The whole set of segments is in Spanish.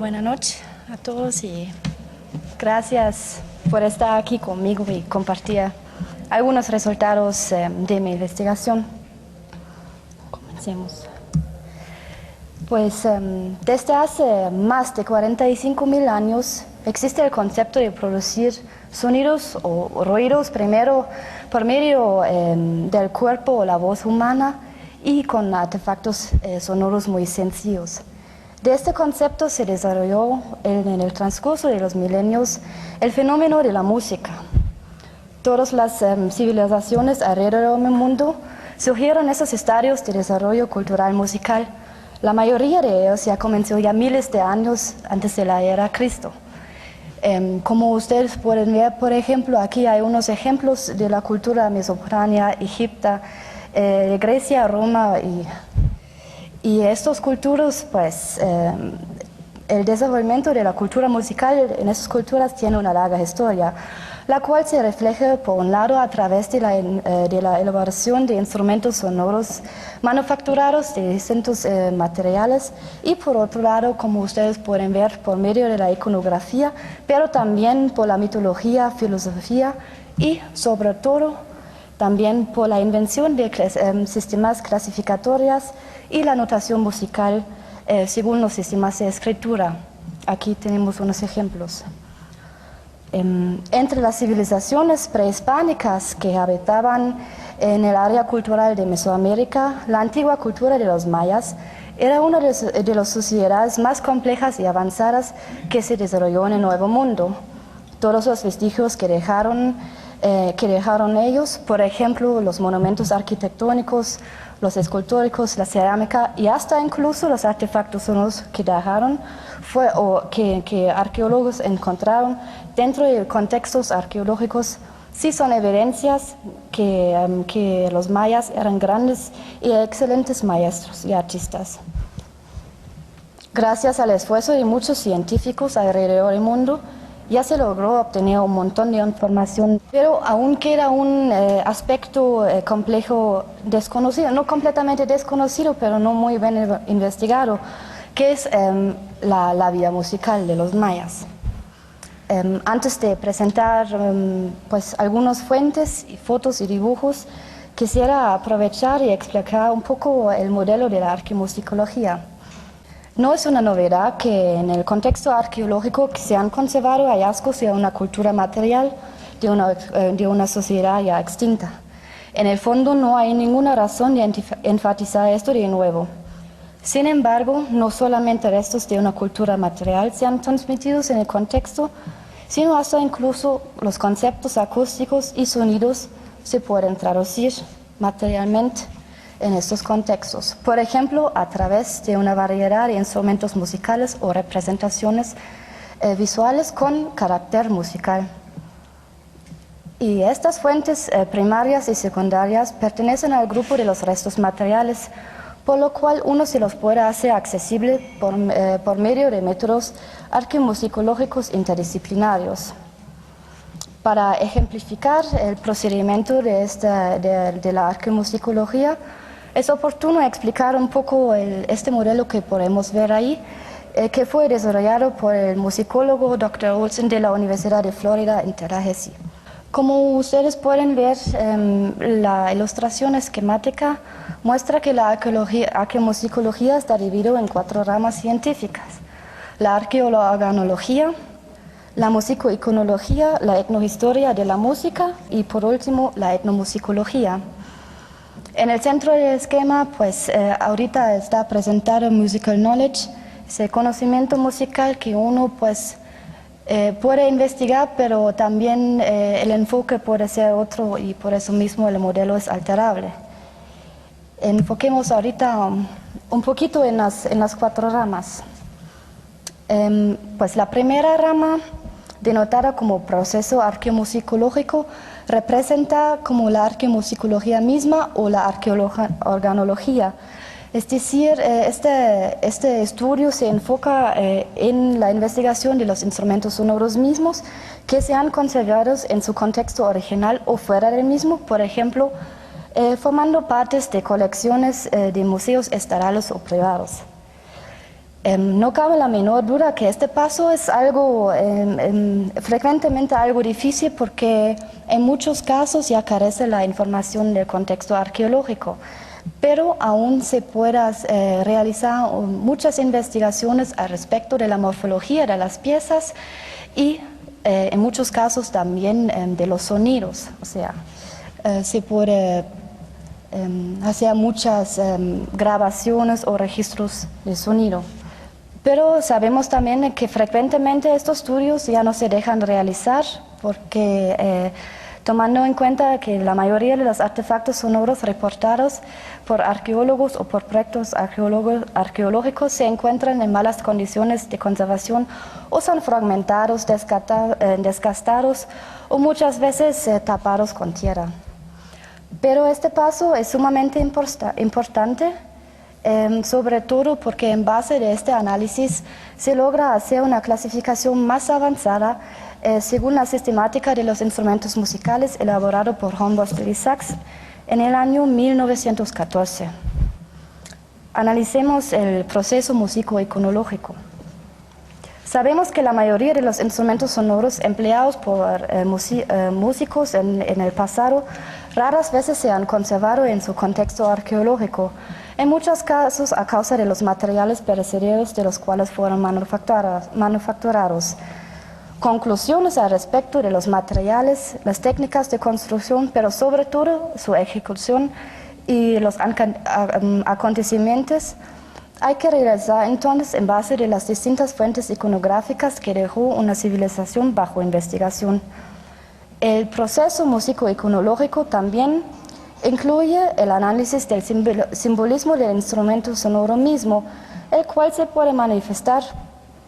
buena noche a todos y gracias por estar aquí conmigo y compartir algunos resultados de mi investigación. Comencemos. Pues desde hace más de 45.000 años existe el concepto de producir sonidos o ruidos primero por medio del cuerpo o la voz humana y con artefactos sonoros muy sencillos. De este concepto se desarrolló en el transcurso de los milenios el fenómeno de la música. Todas las civilizaciones alrededor del mundo surgieron esos estadios de desarrollo cultural musical. La mayoría de ellos ya comenzó ya miles de años antes de la era Cristo. Como ustedes pueden ver, por ejemplo, aquí hay unos ejemplos de la cultura mesopotamia, egipta, Grecia, Roma y estas culturas, pues, el desarrollo de la cultura musical en esas culturas tiene una larga historia, la cual se refleja, por un lado, a través de la elaboración de instrumentos sonoros manufacturados de distintos materiales y, por otro lado, como ustedes pueden ver, por medio de la iconografía, pero también por la mitología, filosofía y, sobre todo, también por la invención de sistemas clasificatorios y la notación musical según los sistemas de escritura. Aquí tenemos unos ejemplos. Entre las civilizaciones prehispánicas que habitaban en el área cultural de Mesoamérica, la antigua cultura de los mayas era una de las sociedades más complejas y avanzadas que se desarrolló en el Nuevo Mundo. Todos los vestigios que dejaron ellos, por ejemplo, los monumentos arquitectónicos, los escultóricos, la cerámica y hasta incluso los artefactos sonoros que dejaron, que arqueólogos encontraron dentro de contextos arqueológicos, sí son evidencias que los mayas eran grandes y excelentes maestros y artistas. Gracias al esfuerzo de muchos científicos alrededor del mundo, ya se logró obtener un montón de información, pero aún queda un aspecto complejo desconocido, no completamente desconocido, pero no muy bien investigado, que es la vida musical de los mayas. Antes de presentar pues, algunas fuentes, fotos y dibujos, quisiera aprovechar y explicar un poco el modelo de la arqueomusicología. No es una novedad que en el contexto arqueológico se han conservado hallazgos de una cultura material de una sociedad ya extinta. En el fondo no hay ninguna razón de enfatizar esto de nuevo. Sin embargo, no solamente restos de una cultura material se han transmitido en el contexto, sino hasta incluso los conceptos acústicos y sonidos se pueden traducir materialmente en estos contextos. Por ejemplo, a través de una variedad de instrumentos musicales o representaciones visuales con carácter musical. Y estas fuentes primarias y secundarias pertenecen al grupo de los restos materiales, por lo cual uno se los puede hacer accesible por medio de métodos arqueomusicológicos interdisciplinarios. Para ejemplificar el procedimiento de la arqueomusicología, es oportuno explicar un poco este modelo que podemos ver ahí, que fue desarrollado por el musicólogo Dr. Olsen de la Universidad de Florida en Tallahassee. Como ustedes pueden ver, la ilustración esquemática muestra que la arqueomusicología está dividida en 4 ramas científicas: la arqueología, la musicoiconología, la etnohistoria de la música y, por último, la etnomusicología. En el centro del esquema, pues ahorita está presentado musical knowledge, ese conocimiento musical que uno pues puede investigar, pero también el enfoque puede ser otro y por eso mismo el modelo es alterable. Enfoquemos ahorita un poquito en las 4 ramas. Pues la primera rama, denotada como proceso arqueomusicológico, representa como la arqueomusicología misma o la arqueorganología. Es decir, este estudio se enfoca en la investigación de los instrumentos sonoros mismos que se han conservado en su contexto original o fuera del mismo, por ejemplo, formando partes de colecciones de museos estatales o privados. No cabe la menor duda que este paso es algo, frecuentemente algo difícil porque en muchos casos ya carece la información del contexto arqueológico, pero aún se pueden realizar muchas investigaciones al respecto de la morfología de las piezas y en muchos casos también de los sonidos, o sea, se puede hacer muchas grabaciones o registros de sonido. Pero sabemos también que frecuentemente estos estudios ya no se dejan realizar porque tomando en cuenta que la mayoría de los artefactos sonoros reportados por arqueólogos o por proyectos arqueológicos se encuentran en malas condiciones de conservación o son fragmentados, desgastados o muchas veces tapados con tierra. Pero este paso es sumamente importante. Sobre todo porque en base de este análisis se logra hacer una clasificación más avanzada según la sistemática de los instrumentos musicales elaborado por Humboldt y Sachs en el año 1914. Analicemos el proceso musicoiconológico. Sabemos que la mayoría de los instrumentos sonoros empleados por músicos en el pasado raras veces se han conservado en su contexto arqueológico, en muchos casos a causa de los materiales perecederos de los cuales fueron manufacturados. Conclusiones al respecto de los materiales, las técnicas de construcción, pero sobre todo su ejecución y los acontecimientos, hay que realizar entonces en base de las distintas fuentes iconográficas que dejó una civilización bajo investigación. El proceso músico-iconológico también incluye el análisis del simbolismo del instrumento sonoro mismo, el cual se puede manifestar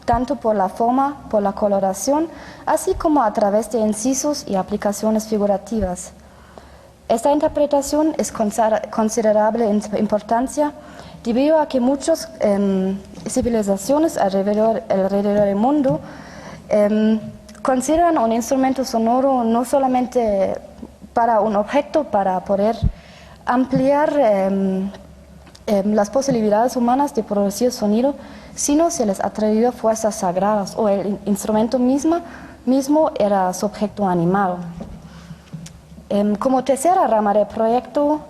tanto por la forma, por la coloración, así como a través de incisos y aplicaciones figurativas. Esta interpretación es considerable importancia debido a que muchas civilizaciones alrededor del mundo consideran un instrumento sonoro no solamente para un objeto para poder ampliar las posibilidades humanas de producir sonido, sino se les atribuye fuerzas sagradas o el instrumento mismo era su objeto animado. Como tercera rama del proyecto,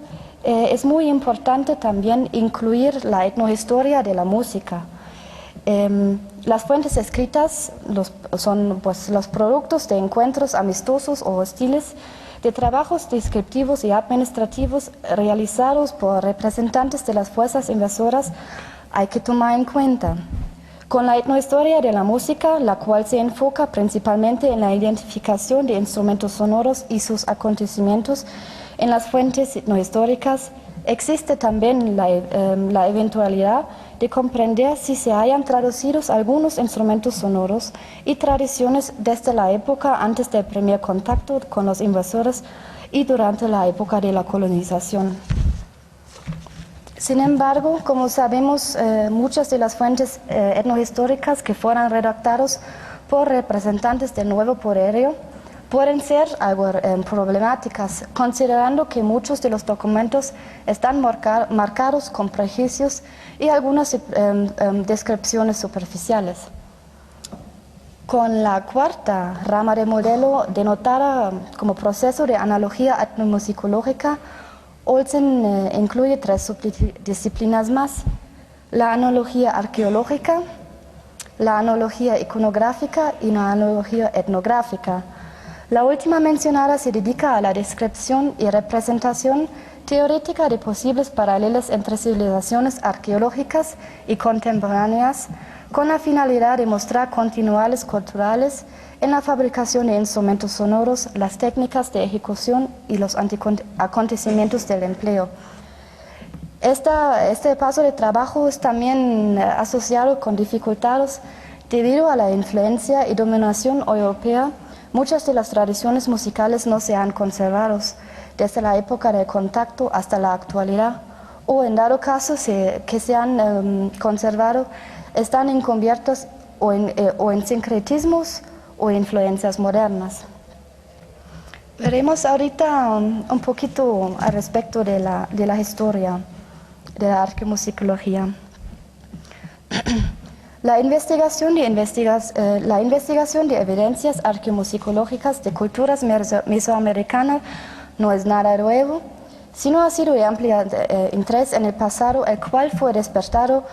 es muy importante también incluir la etnohistoria de la música. Las fuentes escritas son pues, los productos de encuentros amistosos o hostiles, de trabajos descriptivos y administrativos realizados por representantes de las fuerzas invasoras hay que tomar en cuenta. Con la etnohistoria de la música, la cual se enfoca principalmente en la identificación de instrumentos sonoros y sus acontecimientos en las fuentes etnohistóricas, existe también la eventualidad de comprender si se hayan traducido algunos instrumentos sonoros y tradiciones desde la época antes del primer contacto con los invasores y durante la época de la colonización. Sin embargo, como sabemos, muchas de las fuentes etnohistóricas que fueron redactadas por representantes del nuevo poderío pueden ser algo problemáticas, considerando que muchos de los documentos están marcados con prejuicios y algunas descripciones superficiales. Con la cuarta rama de modelo denotada como proceso de analogía etnomusicológica, Olsen incluye 3 subdisciplinas más: la analogía arqueológica, la analogía iconográfica y la analogía etnográfica. La última mencionada se dedica a la descripción y representación teórica de posibles paralelos entre civilizaciones arqueológicas y contemporáneas, con la finalidad de mostrar continuidades culturales en la fabricación de instrumentos sonoros, las técnicas de ejecución y los acontecimientos del empleo. Este paso de trabajo es también asociado con dificultades debido a la influencia y dominación europea. Muchas de las tradiciones musicales no se han conservado desde la época del contacto hasta la actualidad, o en dado caso que se han conservado, están encubiertas o en sincretismos o influencias modernas. Veremos ahorita un poquito al respecto de la historia de la arqueomusicología. La investigación de evidencias arqueomusicológicas de culturas mesoamericanas no es nada nuevo, sino ha sido de amplio interés en el pasado, el cual fue despertado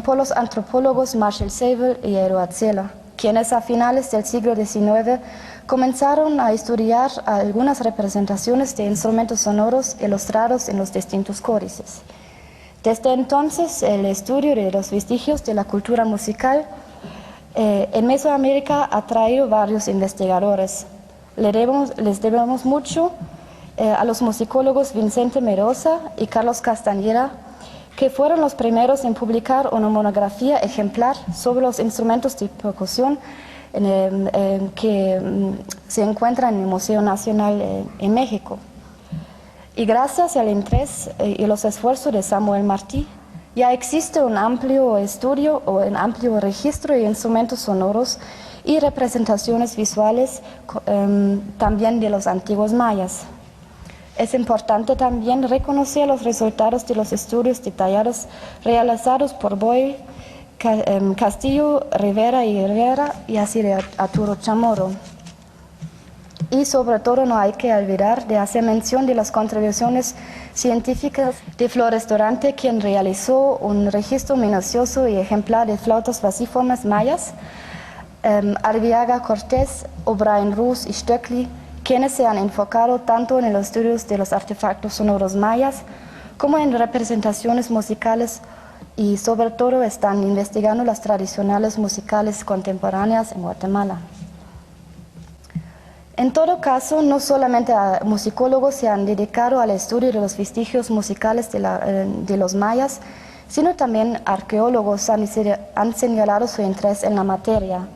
por los antropólogos Marshall Sable y Edward Sela, quienes a finales del siglo XIX comenzaron a estudiar algunas representaciones de instrumentos sonoros ilustrados en los distintos códices. Desde entonces, el estudio de los vestigios de la cultura musical en Mesoamérica ha traído varios investigadores. Les debemos mucho a los musicólogos Vicente Merosa y Carlos Castañeda, que fueron los primeros en publicar una monografía ejemplar sobre los instrumentos de percusión que se encuentra en el Museo Nacional en México. Y gracias al interés y los esfuerzos de Samuel Martí, ya existe un amplio estudio o un amplio registro de instrumentos sonoros y representaciones visuales también de los antiguos mayas. Es importante también reconocer los resultados de los estudios detallados realizados por Boyle, Castillo, Rivera y así de Arturo Chamorro. Y sobre todo no hay que olvidar de hacer mención de las contribuciones científicas de Flores Durante, quien realizó un registro minucioso y ejemplar de flautas basiformes mayas, Arriaga Cortés, O'Brien Rus y Stöckli, quienes se han enfocado tanto en los estudios de los artefactos sonoros mayas como en representaciones musicales y sobre todo están investigando las tradicionales musicales contemporáneas en Guatemala. En todo caso, no solamente musicólogos se han dedicado al estudio de los vestigios musicales de los mayas, sino también arqueólogos han señalado su interés en la materia.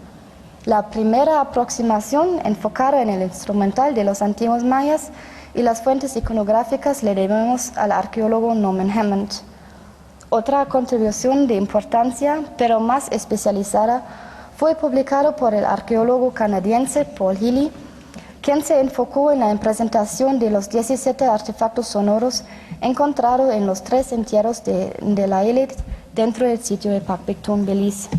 La primera aproximación enfocada en el instrumental de los antiguos mayas y las fuentes iconográficas le debemos al arqueólogo Norman Hammond. Otra contribución de importancia, pero más especializada, fue publicado por el arqueólogo canadiense Paul Healy, quien se enfocó en la presentación de los 17 artefactos sonoros encontrados en los 3 entierros de la élite dentro del sitio de Pacpictún, Belice.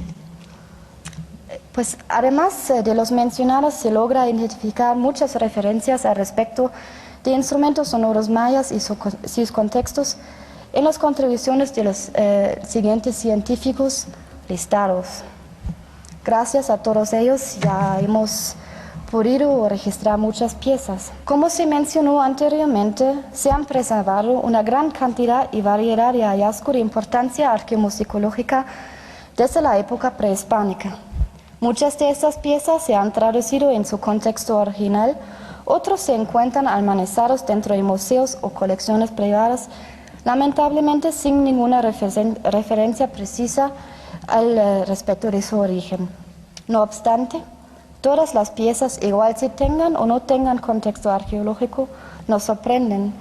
Pues además de los mencionados, se logra identificar muchas referencias al respecto de instrumentos sonoros mayas y sus contextos en las contribuciones de los siguientes científicos listados. Gracias a todos ellos ya hemos podido registrar muchas piezas. Como se mencionó anteriormente, se han preservado una gran cantidad y variedad de hallazgos de importancia arqueomusicológica desde la época prehispánica. Muchas de estas piezas se han traducido en su contexto original, otros se encuentran almacenados dentro de museos o colecciones privadas, lamentablemente sin ninguna referencia precisa al respecto de su origen. No obstante, todas las piezas, igual si tengan o no tengan contexto arqueológico, nos sorprenden,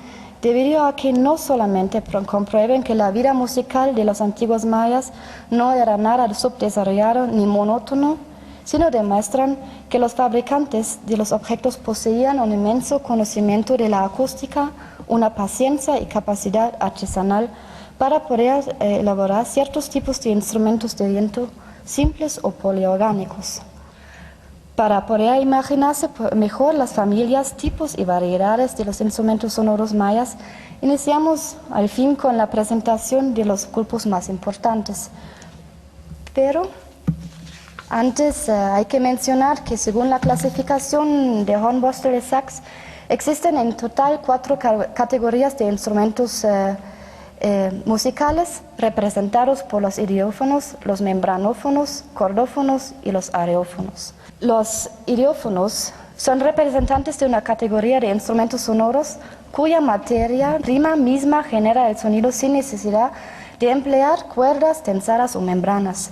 debido a que no solamente comprueben que la vida musical de los antiguos mayas no era nada subdesarrollado ni monótono, sino demuestran que los fabricantes de los objetos poseían un inmenso conocimiento de la acústica, una paciencia y capacidad artesanal para poder elaborar ciertos tipos de instrumentos de viento simples o poliorgánicos. Para poder imaginarse mejor las familias, tipos y variedades de los instrumentos sonoros mayas, iniciamos al fin con la presentación de los grupos más importantes. Pero antes hay que mencionar que según la clasificación de Hornbostel y Sachs, existen en total 4 categorías de instrumentos musicales representados por los idiófonos, los membranófonos, cordófonos y los areófonos. Los idiófonos son representantes de una categoría de instrumentos sonoros cuya materia prima misma genera el sonido sin necesidad de emplear cuerdas tensadas o membranas.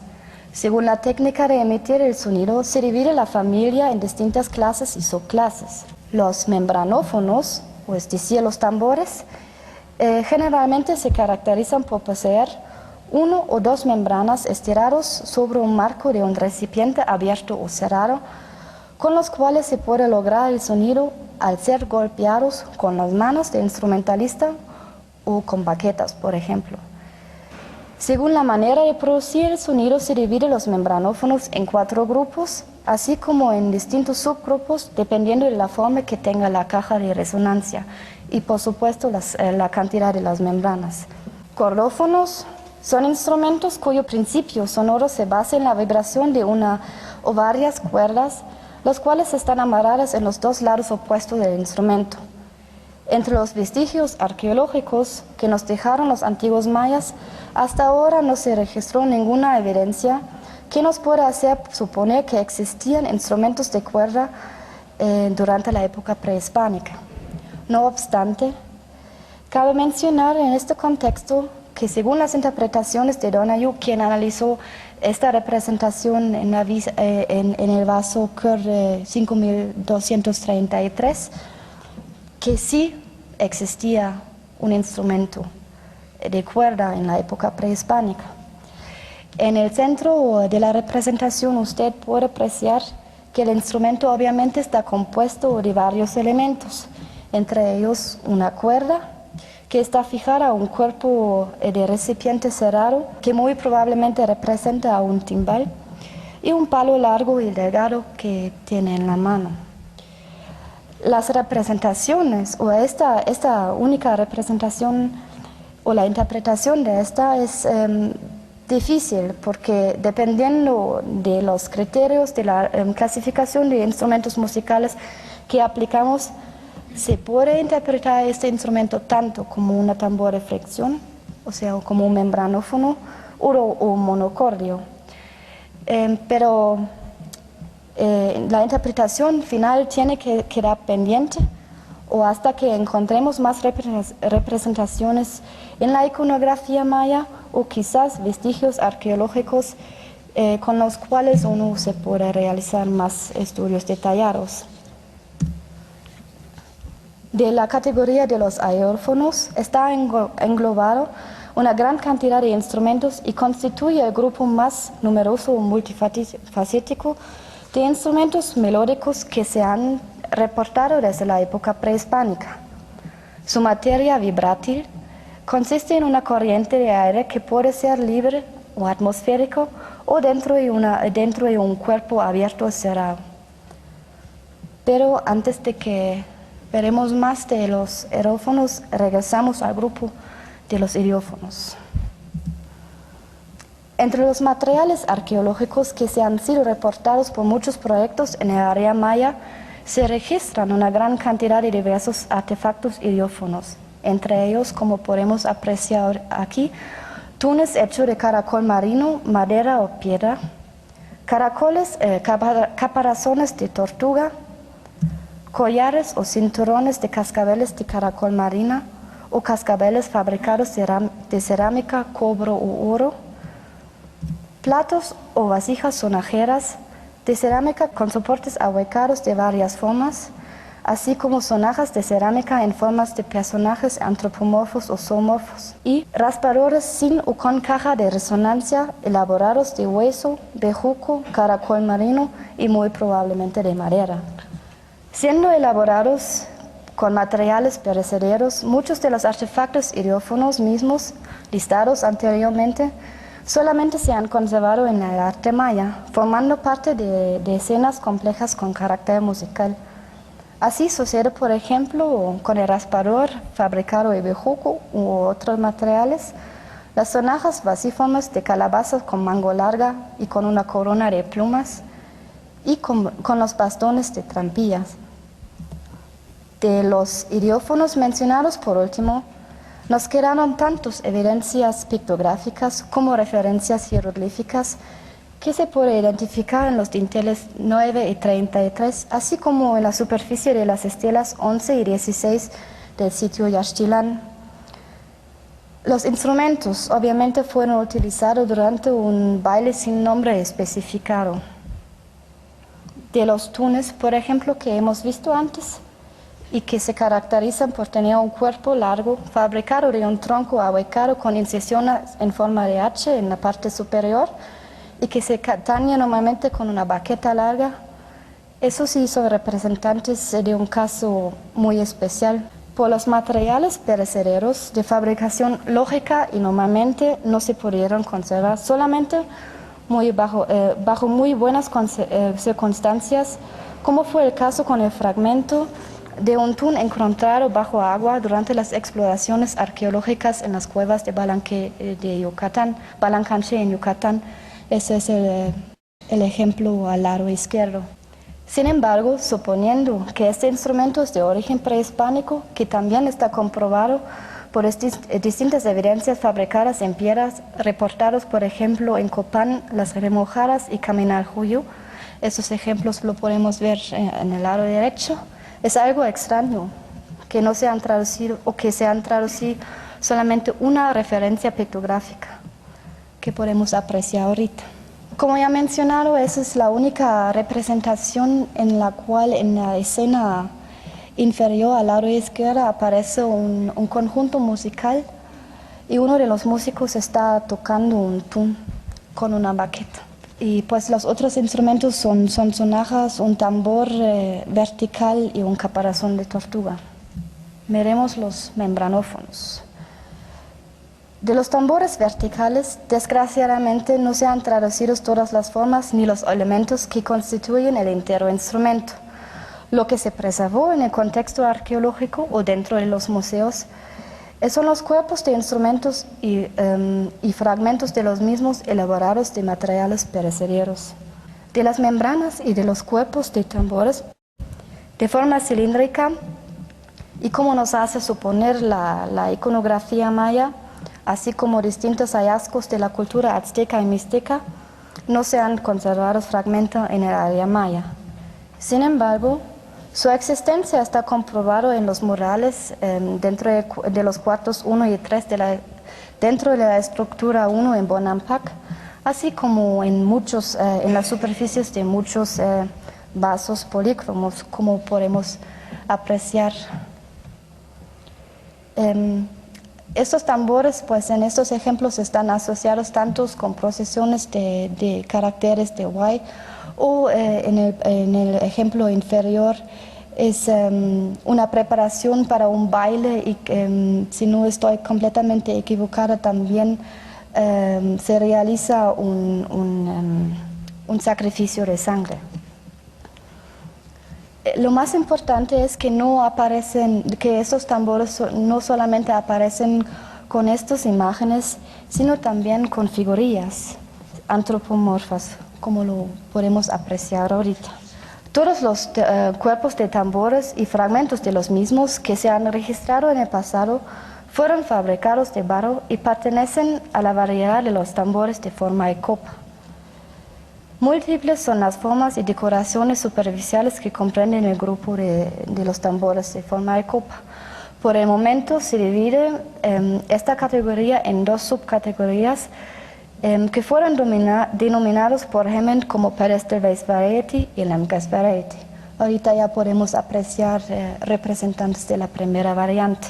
Según la técnica de emitir el sonido, se divide la familia en distintas clases y subclases. Los membranófonos, es decir, los tambores, generalmente se caracterizan por poseer 1 o 2 membranas estirados sobre un marco de un recipiente abierto o cerrado, con los cuales se puede lograr el sonido al ser golpeados con las manos del instrumentalista o con baquetas, por ejemplo. Según la manera de producir el sonido se dividen los membranófonos en 4 grupos, así como en distintos subgrupos dependiendo de la forma que tenga la caja de resonancia y por supuesto la cantidad de las membranas. Cordófonos son instrumentos cuyo principio sonoro se basa en la vibración de una o varias cuerdas, los cuales están amarradas en los 2 lados opuestos del instrumento. Entre los vestigios arqueológicos que nos dejaron los antiguos mayas, hasta ahora no se registró ninguna evidencia que nos pueda hacer suponer que existían instrumentos de cuerda durante la época prehispánica. No obstante, cabe mencionar en este contexto que según las interpretaciones de Donahue, quien analizó esta representación en el vaso Kerr 5233, que sí existía un instrumento de cuerda en la época prehispánica. En el centro de la representación usted puede apreciar que el instrumento obviamente está compuesto de varios elementos, entre ellos una cuerda que está fijada a un cuerpo de recipiente cerrado que muy probablemente representa a un timbal y un palo largo y delgado que tiene en la mano. Las representaciones o esta única representación o la interpretación de esta es difícil porque dependiendo de los criterios de la clasificación de instrumentos musicales que aplicamos, se puede interpretar este instrumento tanto como una tambor de fricción, o sea, como un membranófono o un monocordio. Pero la interpretación final tiene que quedar pendiente o hasta que encontremos más representaciones en la iconografía maya o quizás vestigios arqueológicos con los cuales uno se puede realizar más estudios detallados. De la categoría de los aerófonos está englobado una gran cantidad de instrumentos y constituye el grupo más numeroso y multifacético de instrumentos melódicos que se han reportado desde la época prehispánica. Su materia vibrátil consiste en una corriente de aire que puede ser libre o atmosférico o dentro de un cuerpo abierto o cerrado. Pero antes de que veremos más de los aerófonos, regresamos al grupo de los idiófonos. Entre los materiales arqueológicos que se han sido reportados por muchos proyectos en el área maya, se registran una gran cantidad de diversos artefactos idiófonos. Entre ellos, como podemos apreciar aquí, tunes hechos de caracol marino, madera o piedra, caracoles, caparazones de tortuga, collares o cinturones de cascabeles de caracol marina o cascabeles fabricados de cerámica, cobre o oro, platos o vasijas sonajeras de cerámica con soportes ahuecados de varias formas, así como sonajas de cerámica en formas de personajes antropomorfos o zoomorfos, y raspadores sin o con caja de resonancia elaborados de hueso, bejuco, caracol marino y muy probablemente de madera. Siendo elaborados con materiales perecederos, muchos de los artefactos idiófonos mismos listados anteriormente solamente se han conservado en el arte maya, formando parte de escenas complejas con carácter musical. Así sucede, por ejemplo, con el raspador fabricado de bejuco u otros materiales, las sonajas basiformes de calabazas con mango larga y con una corona de plumas, y con los bastones de trampillas. De los idiófonos mencionados por último, nos quedaron tantas evidencias pictográficas como referencias jeroglíficas que se puede identificar en los dinteles 9 y 33, así como en la superficie de las estelas 11 y 16 del sitio Yaxchilán. Los instrumentos obviamente fueron utilizados durante un baile sin nombre especificado. De los tunes, por ejemplo, que hemos visto antes, y que se caracterizan por tener un cuerpo largo, fabricado de un tronco ahuecado con incisiones en forma de H en la parte superior y que se tañe normalmente con una baqueta larga. Esos sí son representantes de un caso muy especial. por los materiales perecederos de fabricación lógica y normalmente no se pudieron conservar solamente bajo muy buenas circunstancias, como fue el caso con el fragmento de un tun encontrado bajo agua durante las exploraciones arqueológicas en las cuevas de Balancanche en Yucatán. Ese es el ejemplo al lado izquierdo. Sin embargo, suponiendo que este instrumento es de origen prehispánico, que también está comprobado por distintas evidencias fabricadas en piedras, reportados por ejemplo en Copán, Las Remojadas y Caminaljuyo, esos ejemplos lo podemos ver en el lado derecho. Es algo extraño que no se han traducido o que se han traducido solamente una referencia pictográfica que podemos apreciar ahorita. Como ya he mencionado, esa es la única representación en la cual en la escena inferior al lado izquierdo aparece un conjunto musical y uno de los músicos está tocando un tun con una baqueta. Y pues los otros instrumentos son sonajas, un tambor vertical y un caparazón de tortuga. Miremos los membranófonos. De los tambores verticales, desgraciadamente no se han traducido todas las formas ni los elementos que constituyen el entero instrumento. Lo que se preservó en el contexto arqueológico o dentro de los museos son los cuerpos de instrumentos y fragmentos de los mismos elaborados de materiales perecederos. De las membranas y de los cuerpos de tambores de forma cilíndrica y como nos hace suponer la iconografía maya, así como distintos hallazgos de la cultura azteca y mixteca, no se han conservado fragmentos en el área maya. Sin embargo, su existencia está comprobada en los murales dentro de los cuartos 1 y 3 dentro de la estructura 1 en Bonampak, así como en las superficies de muchos vasos polícromos, como podemos apreciar. Estos tambores, pues en estos ejemplos están asociados tantos con procesiones de caracteres de Huay, o en el ejemplo inferior es una preparación para un baile y si no estoy completamente equivocada también se realiza un sacrificio de sangre. Lo más importante es que que estos tambores no solamente aparecen con estas imágenes, sino también con figurillas antropomorfas, como lo podemos apreciar ahorita. Todos los cuerpos de tambores y fragmentos de los mismos que se han registrado en el pasado fueron fabricados de barro y pertenecen a la variedad de los tambores de forma de copa. Múltiples son las formas y decoraciones superficiales que comprenden el grupo de los tambores de forma de copa. Por el momento se divide esta categoría en dos subcategorías que fueron denominados por Hammond como pedestal-based variety y lamb-cast variety. Ahorita ya podemos apreciar representantes de la primera variante.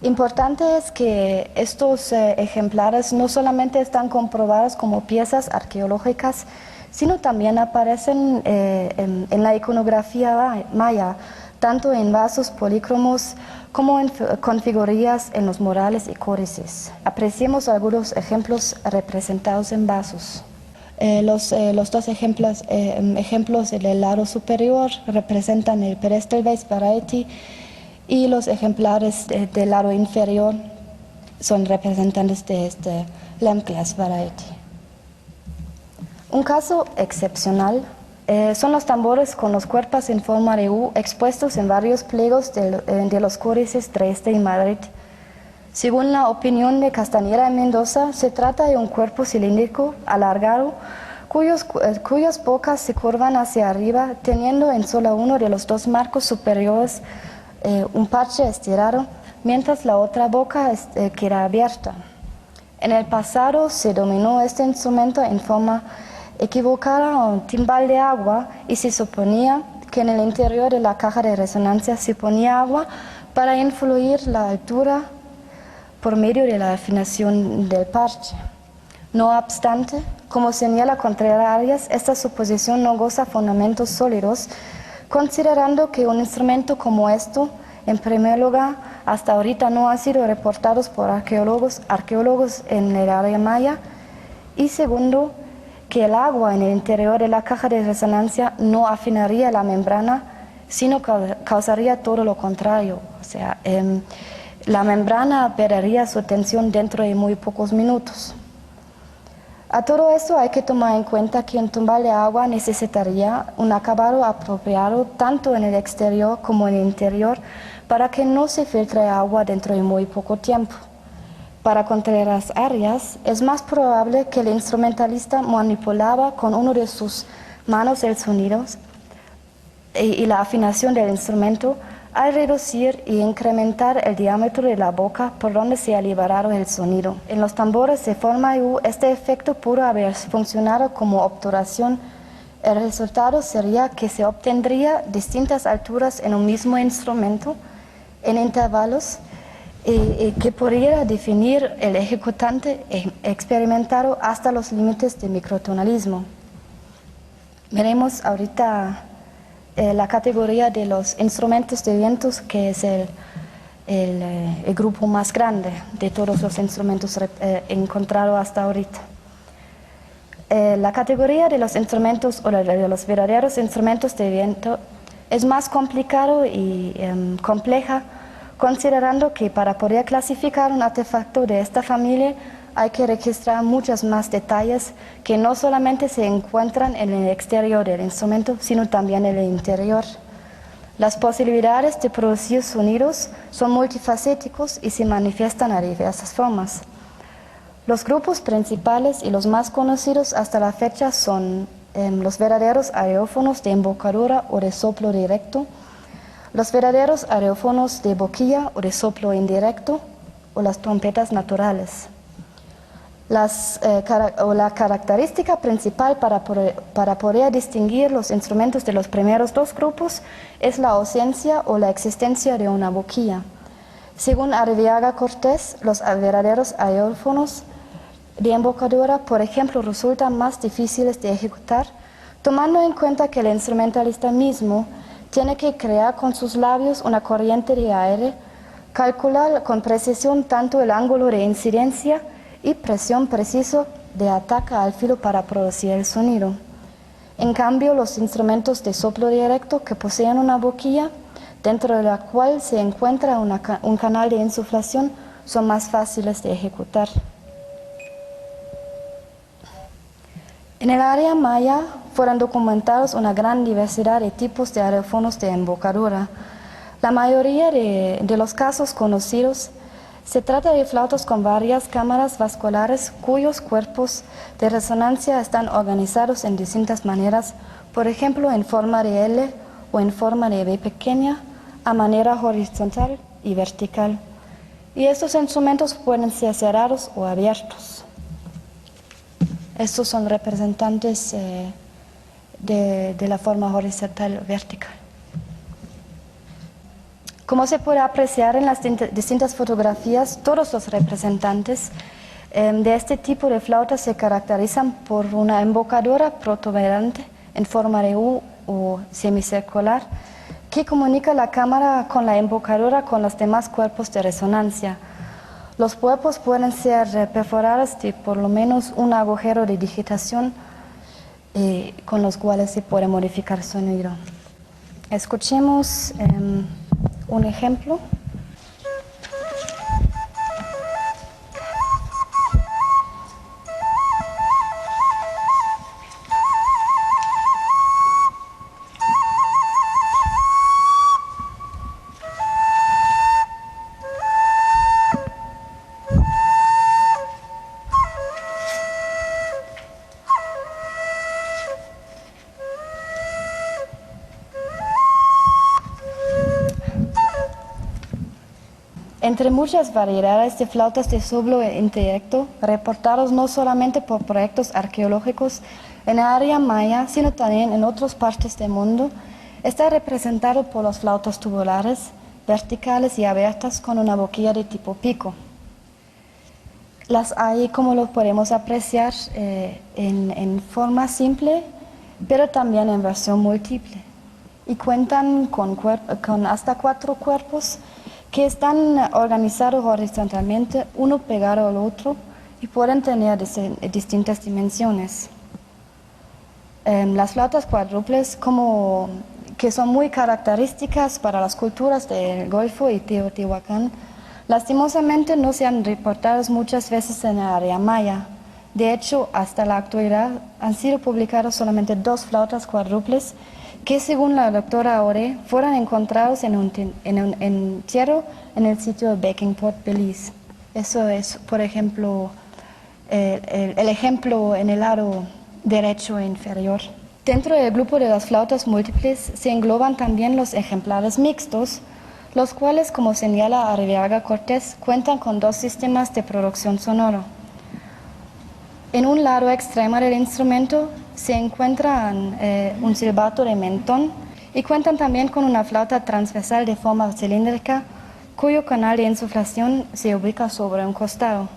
Importante es que estos ejemplares no solamente están comprobados como piezas arqueológicas, sino también aparecen en la iconografía maya, tanto en vasos polícromos como con figurillas en los murales y códices. Apreciemos algunos ejemplos representados en vasos. Los dos ejemplos del lado superior representan el pedestal-based variety y los ejemplares del lado inferior son representantes de este lamb-cast variety. Un caso excepcional son los tambores con los cuerpos en forma de U expuestos en varios pliegos de los códices Dresde y Madrid. Según la opinión de Castañeda y Mendoza, se trata de un cuerpo cilíndrico alargado cuyas bocas se curvan hacia arriba, teniendo en solo uno de los dos marcos superiores un parche estirado, mientras la otra boca queda abierta. En el pasado se denominó este instrumento en forma equivocada a un timbal de agua y se suponía que en el interior de la caja de resonancia se ponía agua para influir la altura por medio de la afinación del parche. No obstante, como señala Contreras, esta suposición no goza fundamentos sólidos, considerando que un instrumento como esto En primer lugar, hasta ahorita no han sido reportados por arqueólogos en el área maya. Y segundo, que el agua en el interior de la caja de resonancia no afinaría la membrana, sino causaría todo lo contrario. O sea, la membrana perdería su tensión dentro de muy pocos minutos. A todo esto hay que tomar en cuenta que un tumbal de agua necesitaría un acabado apropiado tanto en el exterior como en el interior para que no se filtre agua dentro de muy poco tiempo. Para contener las áreas, es más probable que el instrumentalista manipulaba con una de sus manos el sonido y la afinación del instrumento al reducir y incrementar el diámetro de la boca por donde se ha liberado el sonido. En los tambores de forma U, este efecto pudo haber funcionado como obturación. El resultado sería que se obtendría distintas alturas en un mismo instrumento, en intervalos, que pudiera definir el ejecutante experimentado hasta los límites de microtonalismo. Veremos ahorita la categoría de los instrumentos de vientos, que es el grupo más grande de todos los instrumentos encontrados hasta ahorita. La categoría de los instrumentos o de los verdaderos instrumentos de viento es más complicado y compleja, considerando que para poder clasificar un artefacto de esta familia hay que registrar muchos más detalles que no solamente se encuentran en el exterior del instrumento, sino también en el interior. Las posibilidades de producir sonidos son multifacéticos y se manifiestan de diversas formas. Los grupos principales y los más conocidos hasta la fecha son los verdaderos aerófonos de embocadura o de soplo directo, los verdaderos aerófonos de boquilla o de soplo indirecto, o las trompetas naturales. La característica principal para poder distinguir los instrumentos de los primeros dos grupos es la ausencia o la existencia de una boquilla. Según Arriaga Cortés, los verdaderos aerófonos de embocadura, por ejemplo, resultan más difíciles de ejecutar, tomando en cuenta que el instrumentalista mismo tiene que crear con sus labios una corriente de aire, calcular con precisión tanto el ángulo de incidencia y presión preciso de ataque al filo para producir el sonido. En cambio, los instrumentos de soplo directo que poseen una boquilla, dentro de la cual se encuentra un canal de insuflación, son más fáciles de ejecutar. En el área maya fueron documentados una gran diversidad de tipos de aerófonos de embocadura. La mayoría de los casos conocidos se trata de flautas con varias cámaras vasculares cuyos cuerpos de resonancia están organizados en distintas maneras, por ejemplo en forma de L o en forma de B pequeña, a manera horizontal y vertical. Y estos instrumentos pueden ser cerrados o abiertos. Estos son representantes de la forma horizontal o vertical. Como se puede apreciar en las distintas fotografías, todos los representantes de este tipo de flautas se caracterizan por una embocadura protuberante en forma de U o semicircular que comunica la cámara con la embocadura con los demás cuerpos de resonancia. Los cuerpos pueden ser perforados de por lo menos un agujero de digitación con los cuales se puede modificar el sonido. Escuchemos un ejemplo. Entre muchas variedades de flautas de soplo indirecto, reportados no solamente por proyectos arqueológicos en el área maya, sino también en otras partes del mundo, está representado por las flautas tubulares, verticales y abiertas con una boquilla de tipo pico. Las hay, como lo podemos apreciar, en forma simple, pero también en versión múltiple. y cuentan con hasta 4 cuerpos que están organizados horizontalmente, uno pegado al otro, y pueden tener distintas dimensiones. Las flautas cuádruples, que son muy características para las culturas del Golfo y Teotihuacán, lastimosamente no se han reportado muchas veces en el área maya. De hecho, hasta la actualidad han sido publicadas solamente 2 flautas cuádruples que, según la doctora Ore, fueron encontrados en un entierro en el sitio de Beckingport, Belice. Eso es, por ejemplo, el ejemplo en el lado derecho e inferior. Dentro del grupo de las flautas múltiples se engloban también los ejemplares mixtos, los cuales, como señala Arriaga Cortés, cuentan con 2 sistemas de producción sonoro. En un lado extremo del instrumento se encuentra un silbato de mentón y cuentan también con una flauta transversal de forma cilíndrica, cuyo canal de insuflación se ubica sobre un costado.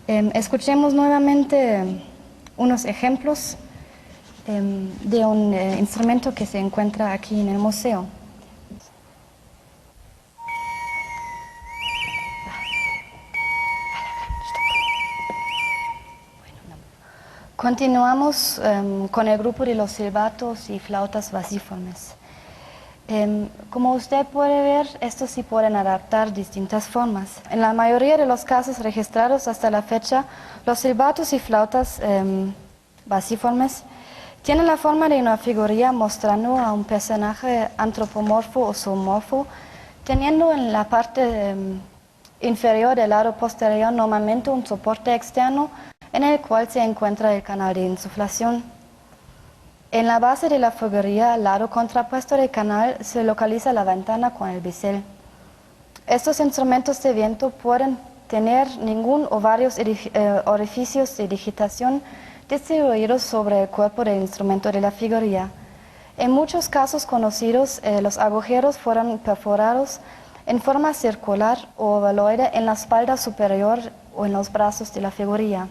Escuchemos nuevamente unos ejemplos de un instrumento que se encuentra aquí en el museo. Continuamos con el grupo de los silbatos y flautas basiformes. Como usted puede ver, estos sí pueden adaptar distintas formas. En la mayoría de los casos registrados hasta la fecha, los silbatos y flautas basiformes tienen la forma de una figurilla mostrando a un personaje antropomorfo o zoomorfo, teniendo en la parte inferior del lado posterior normalmente un soporte externo en el cual se encuentra el canal de insuflación. En la base de la figurilla, al lado contrapuesto del canal, se localiza la ventana con el bisel. Estos instrumentos de viento pueden tener ningún o varios orificios de digitación distribuidos sobre el cuerpo del instrumento de la figurilla. En muchos casos conocidos, los agujeros fueron perforados en forma circular o ovaloide en la espalda superior o en los brazos de la figurilla.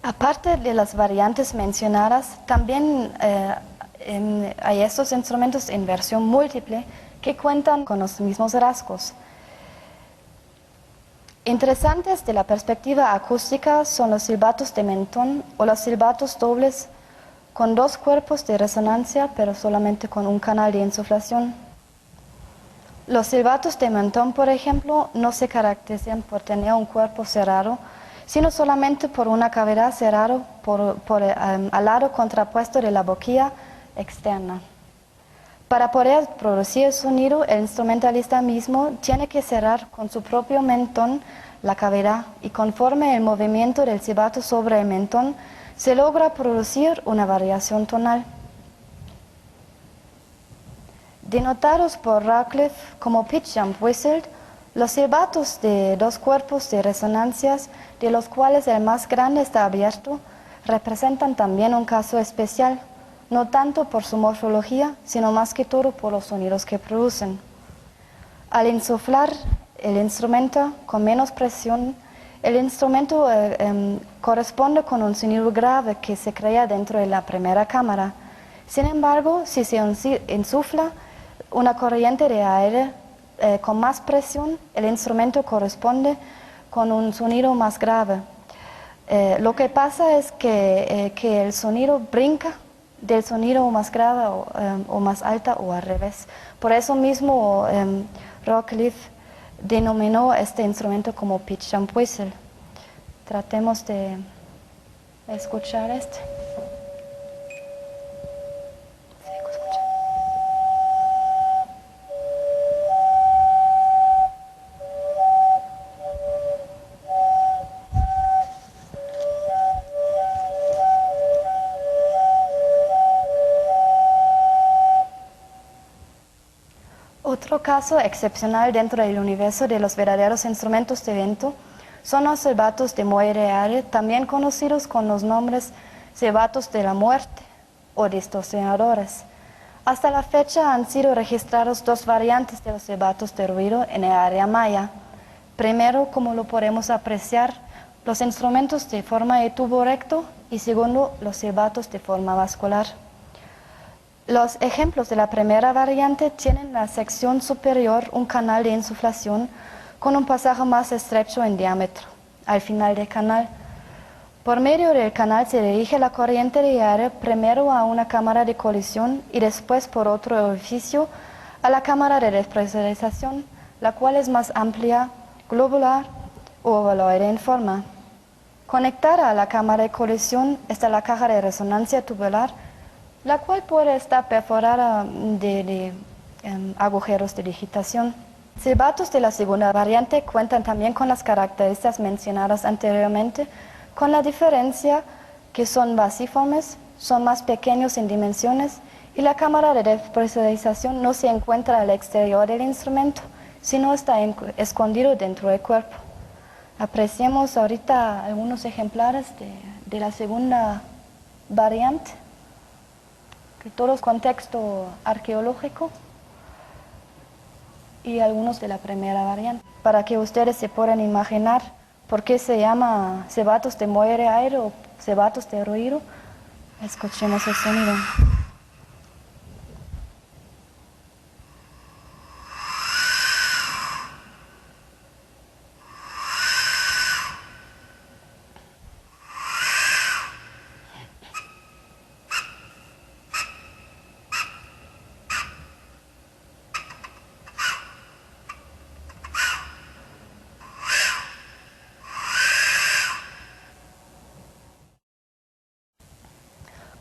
Aparte de las variantes mencionadas, también hay estos instrumentos en versión múltiple que cuentan con los mismos rasgos. Interesantes de la perspectiva acústica son los silbatos de mentón o los silbatos dobles con 2 cuerpos de resonancia, pero solamente con un canal de insuflación. Los silbatos de mentón, por ejemplo, no se caracterizan por tener un cuerpo cerrado, sino solamente por una cavidad cerrada al lado contrapuesto de la boquilla externa. Para poder producir el sonido, el instrumentalista mismo tiene que cerrar con su propio mentón la cavidad y conforme el movimiento del silbato sobre el mentón, se logra producir una variación tonal. Denotados por Radcliffe como pitch jump whistle, los silbatos de 2 cuerpos de resonancias, de los cuales el más grande está abierto, representan también un caso especial, no tanto por su morfología, sino más que todo por los sonidos que producen. Al insuflar el instrumento con menos presión, el instrumento corresponde con un sonido grave que se crea dentro de la primera cámara. Sin embargo, si se insufla una corriente de aire con más presión, el instrumento corresponde con un sonido más grave. Lo que pasa es que el sonido brinca del sonido más grave o más alta o al revés. Por eso mismo Radcliffe denominó este instrumento como pitch jump whistle. Tratemos de escuchar este. Otro caso excepcional dentro del universo de los verdaderos instrumentos de viento son los silbatos de muelle de aire, también conocidos con los nombres silbatos de la muerte o distorsionadores. Hasta la fecha han sido registrados 2 variantes de los silbatos de ruido en el área maya. Primero, como lo podemos apreciar, los instrumentos de forma de tubo recto y segundo, los silbatos de forma vascular. Los ejemplos de la primera variante tienen en la sección superior un canal de insuflación con un pasaje más estrecho en diámetro. Al final del canal, por medio del canal se dirige la corriente de aire primero a una cámara de colisión y después por otro orificio a la cámara de despresurización, la cual es más amplia, globular o ovaloide en forma. Conectada a la cámara de colisión está la caja de resonancia tubular, la cual puede estar perforada de agujeros de digitación. Silbatos de la segunda variante cuentan también con las características mencionadas anteriormente, con la diferencia que son basiformes, son más pequeños en dimensiones y la cámara de despresurización no se encuentra al exterior del instrumento, sino está escondido dentro del cuerpo. Apreciemos ahorita algunos ejemplares de la segunda variante, que todo es contexto arqueológico, y algunos de la primera variante, para que ustedes se puedan imaginar por qué se llama silbatos de muelle de aire o silbatos de ruido. Escuchemos el sonido.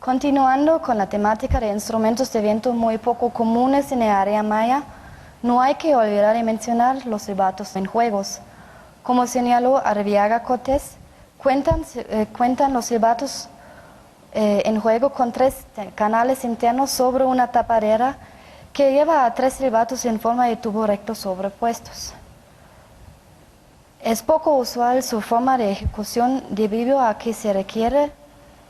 Continuando con la temática de instrumentos de viento muy poco comunes en el área maya, no hay que olvidar de mencionar los silbatos en juegos. Como señaló Arriaga Cortés, cuentan los silbatos en juego con 3 canales internos sobre una tapadera que lleva a 3 silbatos en forma de tubo recto sobrepuestos. Es poco usual su forma de ejecución debido a que se requiere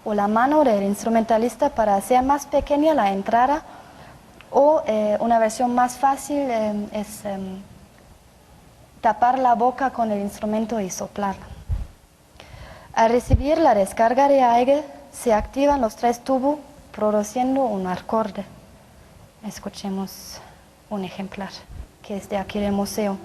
o la mano del instrumentalista para hacer más pequeña la entrada, o una versión más fácil es tapar la boca con el instrumento y soplarla. Al recibir la descarga de aire, se activan los 3 tubos produciendo un acorde. Escuchemos un ejemplar que es de aquí del museo.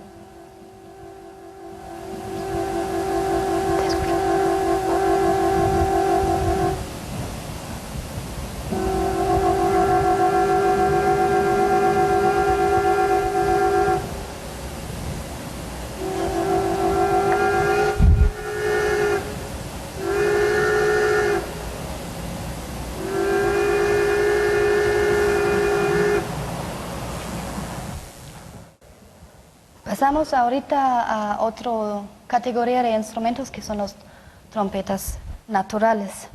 Pasamos ahorita a otra categoría de instrumentos que son las trompetas naturales.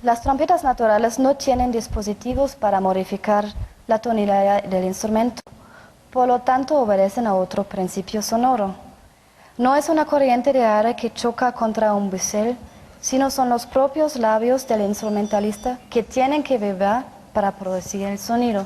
Las trompetas naturales no tienen dispositivos para modificar la tonalidad del instrumento, por lo tanto obedecen a otro principio sonoro. No es una corriente de aire que choca contra un bisel, sino son los propios labios del instrumentalista que tienen que vibrar para producir el sonido.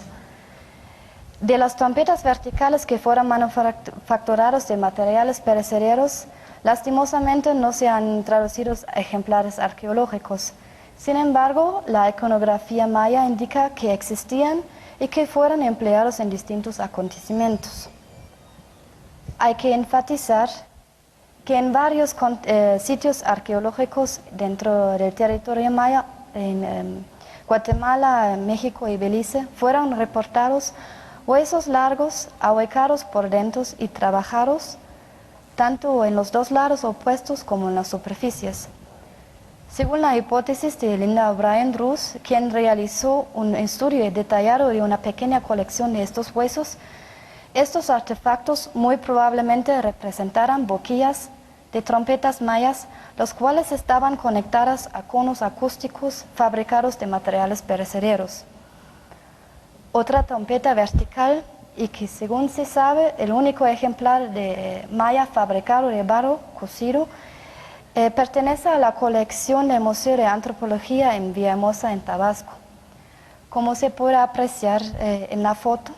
De las trompetas verticales que fueron manufacturadas de materiales perecederos, lastimosamente no se han traducido ejemplares arqueológicos. Sin embargo, la iconografía maya indica que existían y que fueron empleados en distintos acontecimientos. Hay que enfatizar que en varios sitios arqueológicos dentro del territorio maya, en Guatemala, México y Belice, fueron reportados huesos largos, ahuecados por dentro y trabajados, tanto en los 2 lados opuestos como en las superficies. Según la hipótesis de Linda O'Brien Druce, quien realizó un estudio detallado de una pequeña colección de estos huesos, estos artefactos muy probablemente representaran boquillas de trompetas mayas, los cuales estaban conectadas a conos acústicos fabricados de materiales perecederos. Otra trompeta vertical, y que según se sabe, el único ejemplar de maya fabricado de barro cocido, pertenece a la colección del Museo de Antropología en Villahermosa, en Tabasco. Como se puede apreciar en la foto,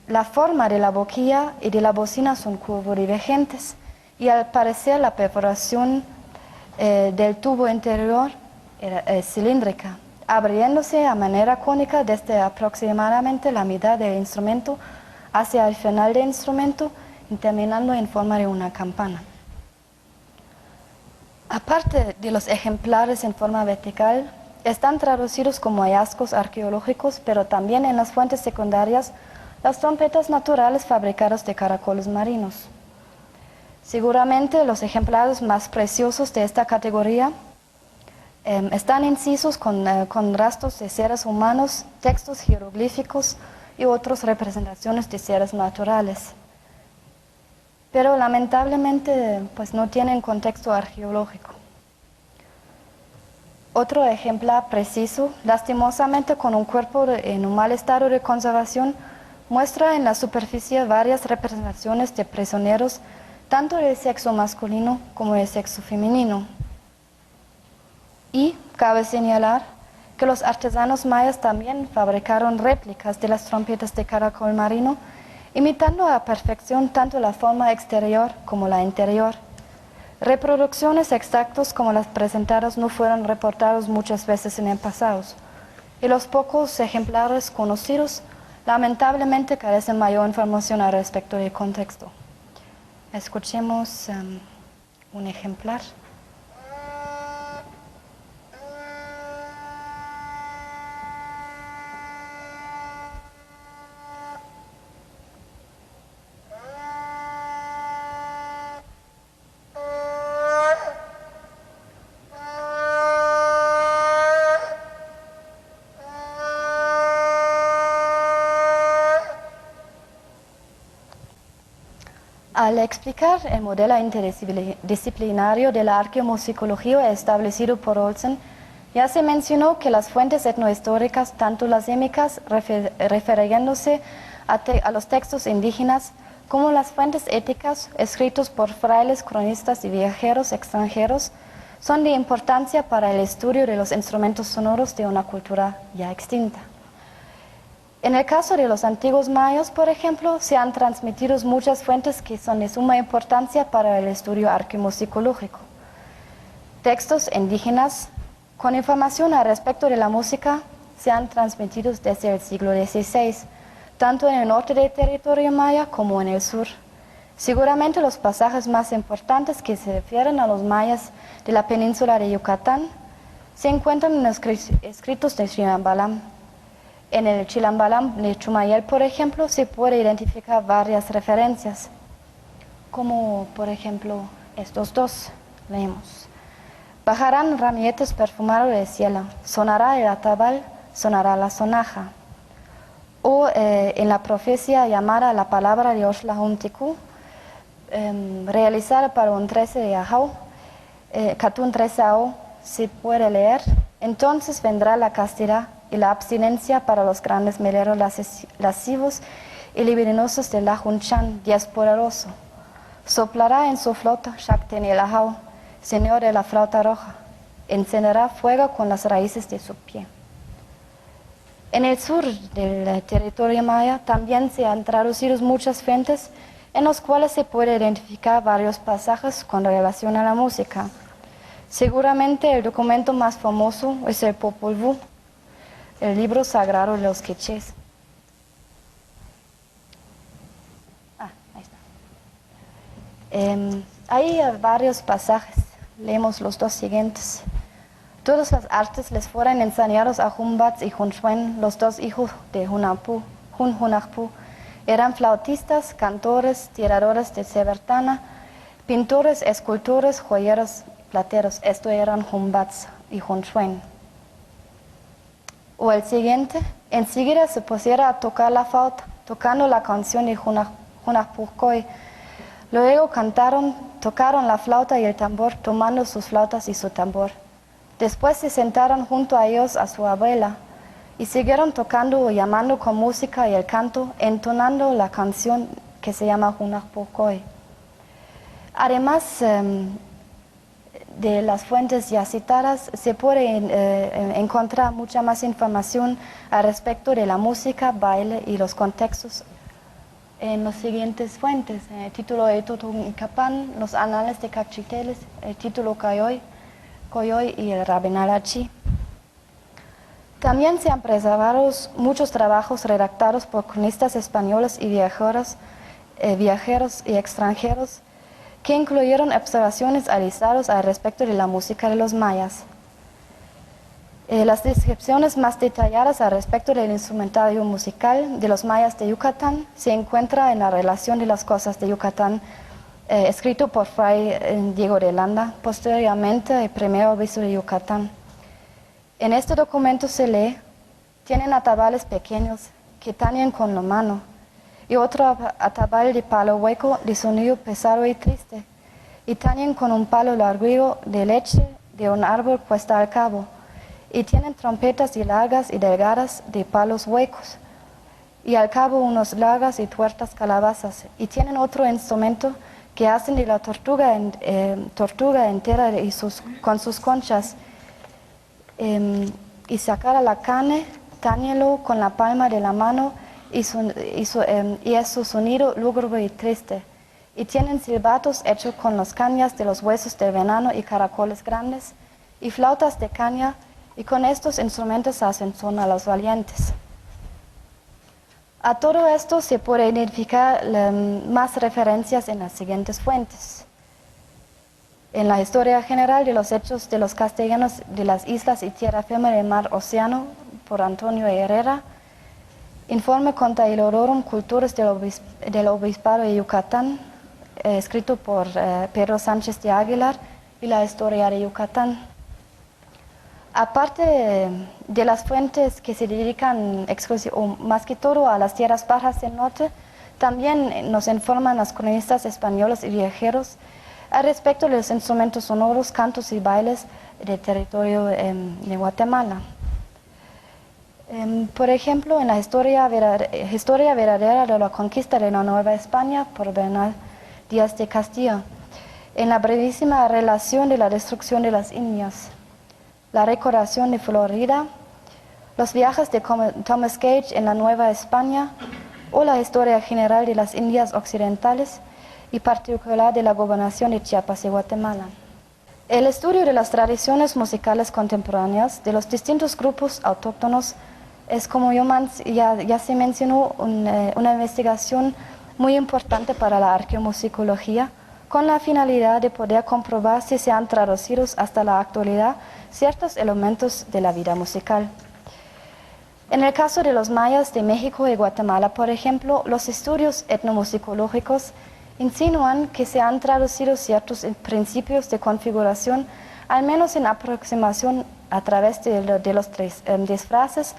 la forma de la boquilla y de la bocina son curvodivergentes, y al parecer la perforación del tubo interior es cilíndrica. abriéndose a manera cónica desde aproximadamente la mitad del instrumento hacia el final del instrumento y terminando en forma de una campana. Aparte de los ejemplares en forma vertical, están traducidos como hallazgos arqueológicos, pero también en las fuentes secundarias las trompetas naturales fabricadas de caracoles marinos. Seguramente los ejemplares más preciosos de esta categoría están incisos con rastros de seres humanos, textos jeroglíficos y otras representaciones de seres naturales. Pero lamentablemente pues, no tienen contexto arqueológico. Otro ejemplar preciso, lastimosamente con un cuerpo en un mal estado de conservación, muestra en la superficie varias representaciones de prisioneros, tanto del sexo masculino como del sexo femenino. Y cabe señalar que los artesanos mayas también fabricaron réplicas de las trompetas de caracol marino, imitando a perfección tanto la forma exterior como la interior. Reproducciones exactas como las presentadas no fueron reportadas muchas veces en el pasado, y los pocos ejemplares conocidos lamentablemente carecen mayor información al respecto del contexto. Escuchemos un ejemplar. Al explicar el modelo interdisciplinario de la arqueomusicología establecido por Olsen, ya se mencionó que las fuentes etnohistóricas, tanto las émicas, refiriéndose a los textos indígenas, como las fuentes éticas, escritos por frailes, cronistas y viajeros extranjeros, son de importancia para el estudio de los instrumentos sonoros de una cultura ya extinta. En el caso de los antiguos mayas, por ejemplo, se han transmitido muchas fuentes que son de suma importancia para el estudio arqueomusicológico. Textos indígenas con información al respecto de la música se han transmitido desde el siglo XVI, tanto en el norte del territorio maya como en el sur. Seguramente los pasajes más importantes que se refieren a los mayas de la península de Yucatán se encuentran en los escritos de Chilambalam. En el Chilambalam de Chumayel, por ejemplo, se puede identificar varias referencias, como por ejemplo estos dos. Leemos. Bajarán ramilletes perfumados del cielo, sonará el atabal, sonará la sonaja. O en la profecía llamada la palabra de Oxlahuntiku, realizada para un 13 de Ajau, Catún 13 Ao, se puede leer, entonces vendrá la castidad y la abstinencia para los grandes meleros lascivos y libidinosos de la Junchan, Dios poderoso. Soplará en su flauta Shakten el Ajau, señor de la flauta roja, encenderá fuego con las raíces de su pie. En el sur del territorio maya también se han traducido muchas fuentes en las cuales se puede identificar varios pasajes con relación a la música. Seguramente el documento más famoso es el Popol Vuh, el libro sagrado de los quichés. Ahí está. Hay varios pasajes, leemos los dos siguientes. Todas las artes les fueron enseñados a Humbats y Hunchuen, los dos hijos de Hunahpu. Eran flautistas, cantores, tiradores de cebertana, pintores, escultores, joyeros, plateros. Estos eran Humbats y Hunchuen. O el siguiente, enseguida se pusiera a tocar la flauta, tocando la canción de Hunahpucoy. Luego tocaron la flauta y el tambor, tomando sus flautas y su tambor. Después se sentaron junto a ellos a su abuela y siguieron tocando o llamando con música y el canto, entonando la canción que se llama Hunahpucoy. Además de las fuentes ya citadas, se puede encontrar mucha más información al respecto de la música, baile y los contextos en las siguientes fuentes. El título de Totonicapán, los anales de Cachiteles, el título Coyoy y el Rabinalachi. También se han preservado muchos trabajos redactados por cronistas españoles y viajeros y extranjeros que incluyeron observaciones alisadas al respecto de la música de los mayas. Las descripciones más detalladas al respecto del instrumentario musical de los mayas de Yucatán se encuentran en la relación de las cosas de Yucatán, escrito por Fray Diego de Landa, posteriormente el primer obispo de Yucatán. En este documento se lee: tienen atabales pequeños que tañen con la mano, y otro atabal de palo hueco de sonido pesado y triste, y tañen con un palo largo de leche de un árbol puesta al cabo, y tienen trompetas y largas y delgadas de palos huecos, y al cabo unos largas y tuertas calabazas, y tienen otro instrumento que hacen de la tortuga entera con sus conchas, y sacar a la carne, táñelo con la palma de la mano, y es su sonido lúgubre y triste. Y tienen silbatos hechos con las cañas de los huesos del venado y caracoles grandes, y flautas de caña, y con estos instrumentos hacen son a los valientes. A todo esto se puede identificar más referencias en las siguientes fuentes. En la historia general de los hechos de los castellanos de las islas y tierra firme del mar Océano, por Antonio Herrera, informe contra Illorum Culturas del Obispado de Yucatán, escrito por Pedro Sánchez de Aguilar, y la historia de Yucatán. Aparte de las fuentes que se dedican más que todo a las tierras bajas del norte, también nos informan los cronistas españoles y viajeros al respecto de los instrumentos sonoros, cantos y bailes del territorio de Guatemala. Por ejemplo, en la historia verdadera de la conquista de la Nueva España por Bernal Díaz de Castilla, en la brevísima relación de la destrucción de las Indias, la recordación de Florida, los viajes de Thomas Gage en la Nueva España, o la historia general de las Indias Occidentales, y particular de la gobernación de Chiapas y Guatemala. El estudio de las tradiciones musicales contemporáneas de los distintos grupos autóctonos es, como ya se mencionó, una investigación muy importante para la arqueomusicología, con la finalidad de poder comprobar si se han traducido hasta la actualidad ciertos elementos de la vida musical. En el caso de los mayas de México y Guatemala, por ejemplo, los estudios etnomusicológicos insinúan que se han traducido ciertos principios de configuración, al menos en aproximación, a través de los disfraces,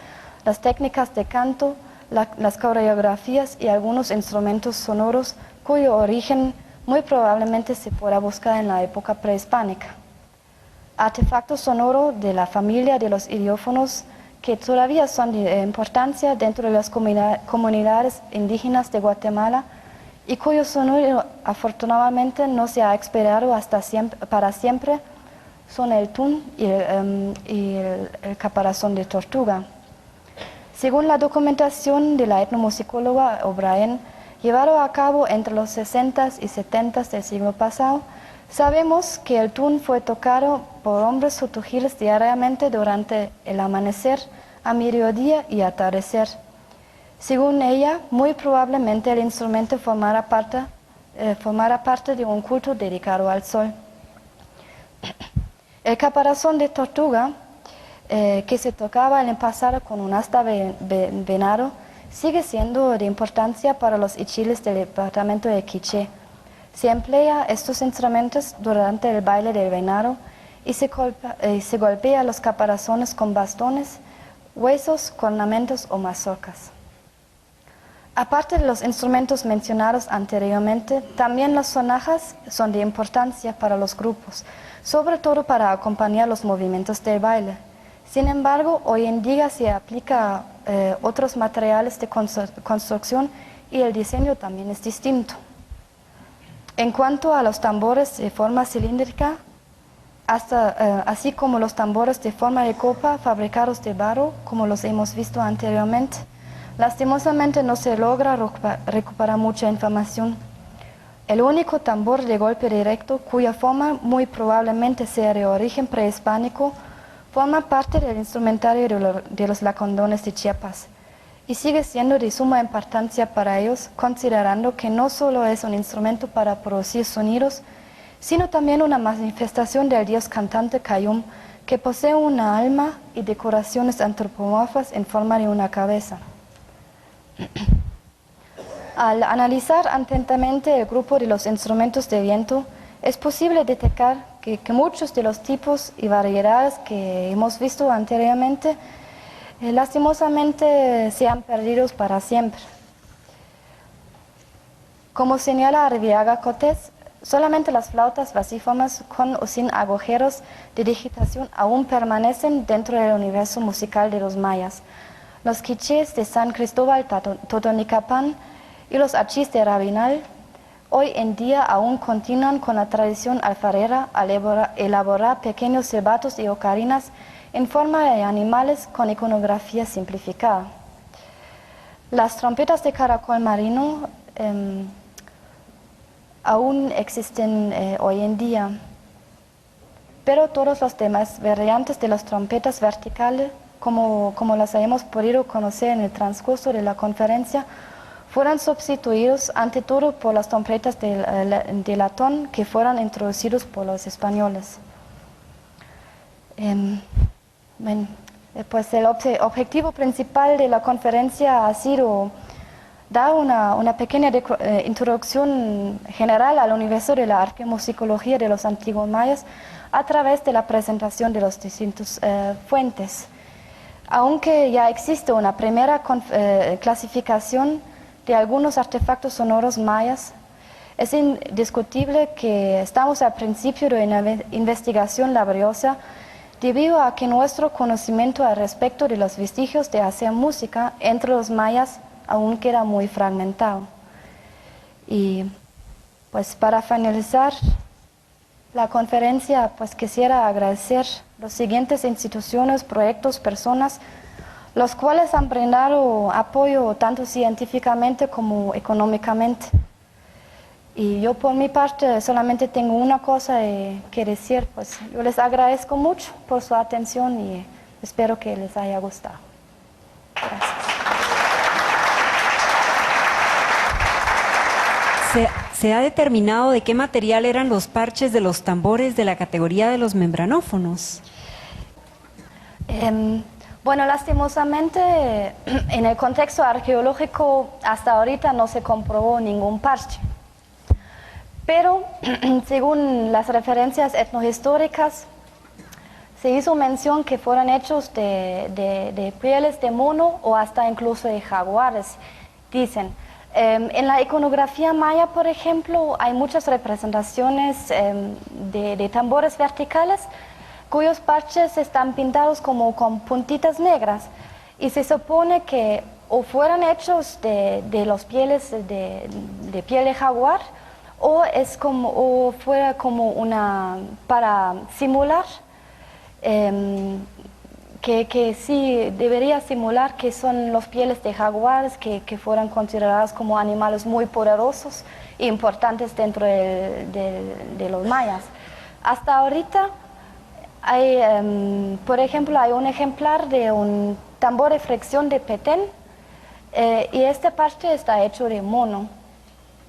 las técnicas de canto, las coreografías y algunos instrumentos sonoros cuyo origen muy probablemente se pueda buscar en la época prehispánica. Artefactos sonoros de la familia de los idiófonos que todavía son de importancia dentro de las comunidades indígenas de Guatemala y cuyo sonido afortunadamente no se ha expiado para siempre, son el tun y el caparazón de tortuga. Según la documentación de la etnomusicóloga O'Brien, llevado a cabo entre los 60s y 70s del siglo pasado, sabemos que el tun fue tocado por hombres sotujiles diariamente durante el amanecer, a mediodía y atardecer. Según ella, muy probablemente el instrumento formara parte de un culto dedicado al sol. El caparazón de tortuga, que se tocaba en el pasado con un asta venado, sigue siendo de importancia para los ichiles del departamento de Quiché. Se emplea estos instrumentos durante el baile del venado y se golpea los caparazones con bastones, huesos, cornamentos o mazorcas. Aparte de los instrumentos mencionados anteriormente, también las sonajas son de importancia para los grupos, sobre todo para acompañar los movimientos del baile. Sin embargo, hoy en día se aplica otros materiales de construcción y el diseño también es distinto. En cuanto a los tambores de forma cilíndrica, así como los tambores de forma de copa fabricados de barro, como los hemos visto anteriormente, lastimosamente no se logra recuperar mucha información. El único tambor de golpe directo, cuya forma muy probablemente sea de origen prehispánico, forma parte del instrumentario de los lacondones de Chiapas y sigue siendo de suma importancia para ellos, considerando que no solo es un instrumento para producir sonidos, sino también una manifestación del dios cantante Cayum, que posee una alma y decoraciones antropomorfas en forma de una cabeza. Al analizar atentamente el grupo de los instrumentos de viento, es posible detectar que muchos de los tipos y variedades que hemos visto anteriormente lastimosamente se han perdido para siempre. Como señala Arribiaga Cortés, solamente las flautas basíformes con o sin agujeros de digitación aún permanecen dentro del universo musical de los mayas. Los quichés de San Cristóbal Totonicapán y los achís de Rabinal hoy en día aún continúan con la tradición alfarera al elaborar pequeños silbatos y ocarinas en forma de animales con iconografía simplificada. Las trompetas de caracol marino aún existen hoy en día, pero todos los demás variantes de las trompetas verticales, como las hemos podido conocer en el transcurso de la conferencia, fueron sustituidos ante todo por las trompetas de latón que fueron introducidos por los españoles. Pues el objetivo principal de la conferencia ha sido dar una pequeña introducción general al universo de la arqueomusicología de los antiguos mayas a través de la presentación de las distintas fuentes. Aunque ya existe una primera clasificación de algunos artefactos sonoros mayas, es indiscutible que estamos al principio de una investigación laboriosa debido a que nuestro conocimiento al respecto de los vestigios de hacer música entre los mayas aún queda muy fragmentado. Y pues para finalizar la conferencia, pues quisiera agradecer las siguientes instituciones, proyectos, personas, los cuales han brindado apoyo tanto científicamente como económicamente. Y yo por mi parte solamente tengo una cosa que decir, pues yo les agradezco mucho por su atención y espero que les haya gustado. Gracias. ¿Se ha determinado de qué material eran los parches de los tambores de la categoría de los membranófonos? Bueno, lastimosamente en el contexto arqueológico hasta ahorita no se comprobó ningún parche. Pero según las referencias etnohistóricas, se hizo mención que fueron hechos de pieles de mono o hasta incluso de jaguares, dicen. En la iconografía maya, por ejemplo, hay muchas representaciones de tambores verticales cuyos parches están pintados como con puntitas negras y se supone que o fueran hechos de los pieles de piel de jaguar o fuera como para simular que sí debería simular que son los pieles de jaguares que fueran considerados como animales muy poderosos e importantes dentro de los mayas. Hasta ahorita hay, por ejemplo, hay un ejemplar de un tambor de fricción de Petén y este parche está hecho de mono.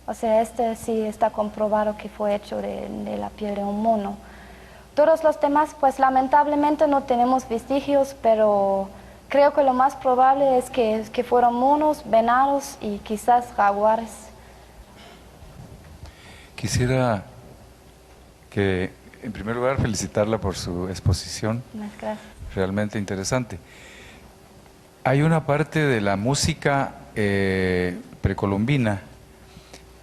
O sea, este sí está comprobado que fue hecho de la piel de un mono. Todos los demás, pues lamentablemente no tenemos vestigios, pero creo que lo más probable es que fueron monos, venados y quizás jaguares. Quisiera que, en primer lugar, felicitarla por su exposición. Gracias. Realmente interesante. Hay una parte de la música precolombina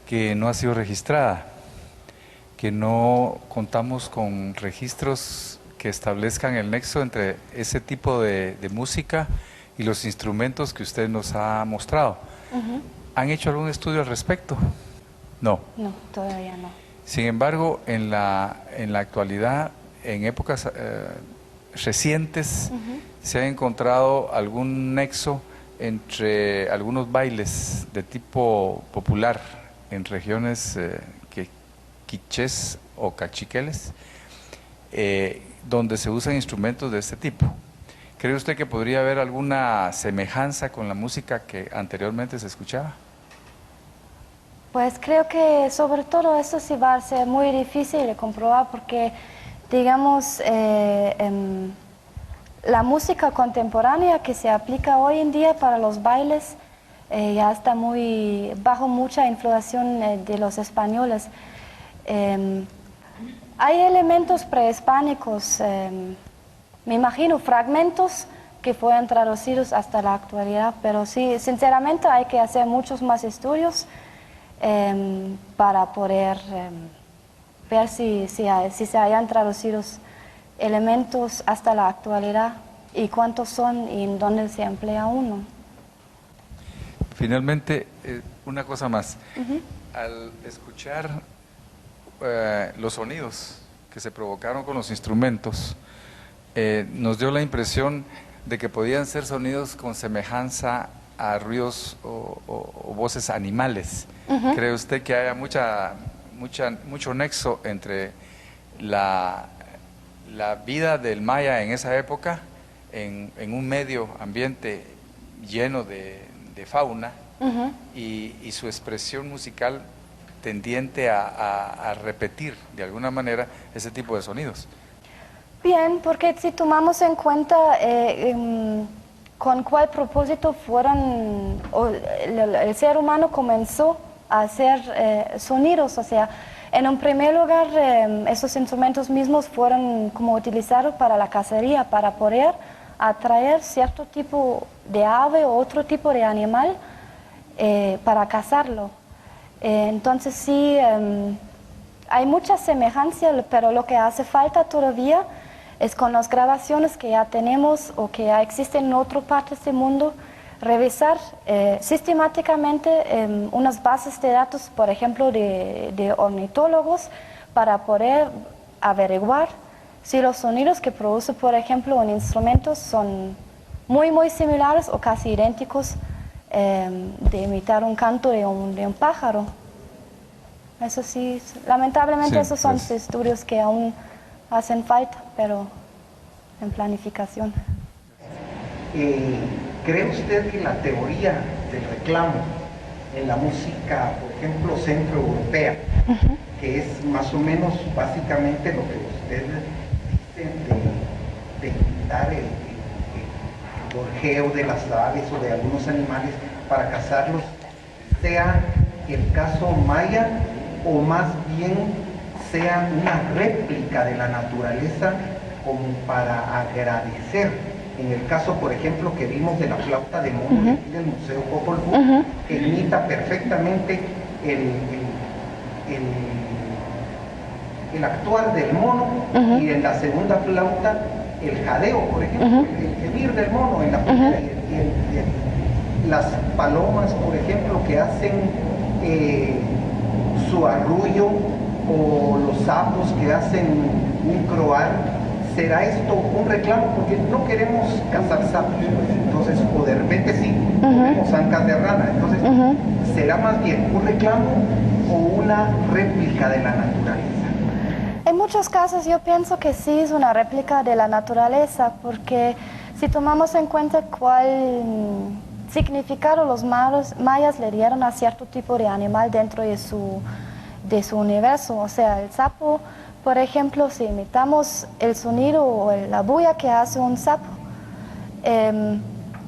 que no ha sido registrada, que no contamos con registros que establezcan el nexo entre ese tipo de música y los instrumentos que usted nos ha mostrado. ¿Han hecho algún estudio al respecto? No. No, todavía no. Sin embargo, en la actualidad, en épocas recientes, se ha encontrado algún nexo entre algunos bailes de tipo popular en regiones quichés o cachiqueles, donde se usan instrumentos de este tipo. ¿Cree usted que podría haber alguna semejanza con la música que anteriormente se escuchaba? Pues creo que sobre todo eso sí va a ser muy difícil de comprobar porque, digamos, la música contemporánea que se aplica hoy en día para los bailes ya está muy bajo mucha influencia de los españoles. Hay elementos prehispánicos, me imagino fragmentos que fueron traducidos hasta la actualidad, pero sí, sinceramente hay que hacer muchos más estudios para poder ver si se hayan traducido elementos hasta la actualidad y cuántos son y en dónde se emplea uno. Finalmente, una cosa más. Al escuchar los sonidos que se provocaron con los instrumentos, nos dio la impresión de que podían ser sonidos con semejanza a ruidos o voces animales. ¿Cree usted que haya mucho nexo entre la vida del maya en esa época, en un medio ambiente lleno de fauna, y su expresión musical tendiente a repetir de alguna manera ese tipo de sonidos? Bien, porque si tomamos en cuenta con cuál propósito el ser humano comenzó a hacer sonidos, o sea, en un primer lugar esos instrumentos mismos fueron como utilizados para la cacería, para poder atraer cierto tipo de ave o otro tipo de animal para cazarlo. Entonces sí, hay mucha semejanza, pero lo que hace falta todavía es con las grabaciones que ya tenemos o que ya existen en otras partes del mundo, revisar sistemáticamente unas bases de datos, por ejemplo, de ornitólogos, para poder averiguar si los sonidos que produce, por ejemplo, un instrumento son muy similares o casi idénticos de imitar un canto de un pájaro. Eso sí, lamentablemente esos son estudios que aún hacen falta, pero en planificación. ¿Cree usted que la teoría del reclamo en la música, por ejemplo, centroeuropea, que es más o menos básicamente lo que usted dice de imitar el gorjeo de las aves o de algunos animales para cazarlos, sea el caso maya o más bien sea una réplica de la naturaleza como para agradecer? En el caso, por ejemplo, que vimos de la flauta de mono del Museo Popol Vuh, que imita perfectamente el actuar del mono, y en la segunda flauta el jadeo, por ejemplo, el gemir del mono en la primera, y las palomas, por ejemplo, que hacen su arrullo, o los sapos que hacen un croar. ¿Será esto un reclamo? Porque no queremos cazar sapos, pues, entonces, o de repente sí, comemos ancas de rana. Entonces, ¿será más bien un reclamo o una réplica de la naturaleza? En muchos casos yo pienso que sí es una réplica de la naturaleza, porque si tomamos en cuenta cuál significado los mayas le dieron a cierto tipo de animal dentro de su universo, o sea, el sapo, por ejemplo, si imitamos el sonido o la bulla que hace un sapo,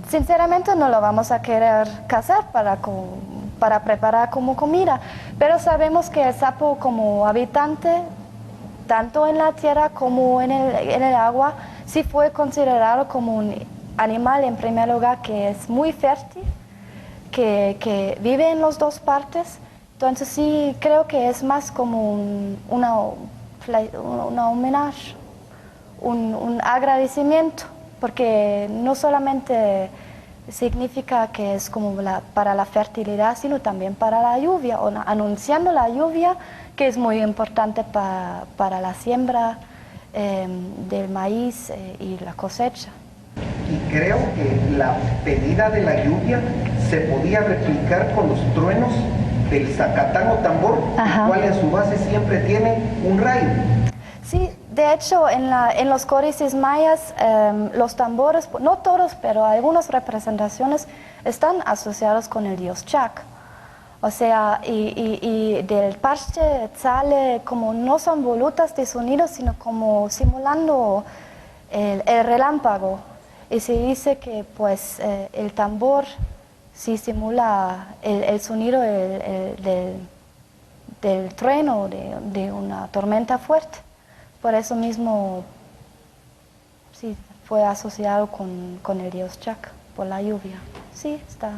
sinceramente no lo vamos a querer cazar para preparar como comida, pero sabemos que el sapo como habitante, tanto en la tierra como en el agua, sí fue considerado como un animal en primer lugar que es muy fértil, que vive en las dos partes. Entonces sí creo que es más como una homenaje, un agradecimiento, porque no solamente significa que es como para la fertilidad, sino también para la lluvia, o anunciando la lluvia, que es muy importante para la siembra del maíz y la cosecha. Y creo que la pedida de la lluvia se podía replicar con los truenos del zacatán o tambor, el cual en su base siempre tiene un rayo. Sí, De hecho, en los códices mayas, los tambores, no todos, pero algunas representaciones están asociados con el dios Chac. O sea, y del parche sale como no son volutas de sonido, sino como simulando el relámpago. Y se dice que pues el tambor sí simula el sonido del trueno, de una tormenta fuerte. Por eso mismo sí fue asociado con el dios Chac, por la lluvia. Sí, está.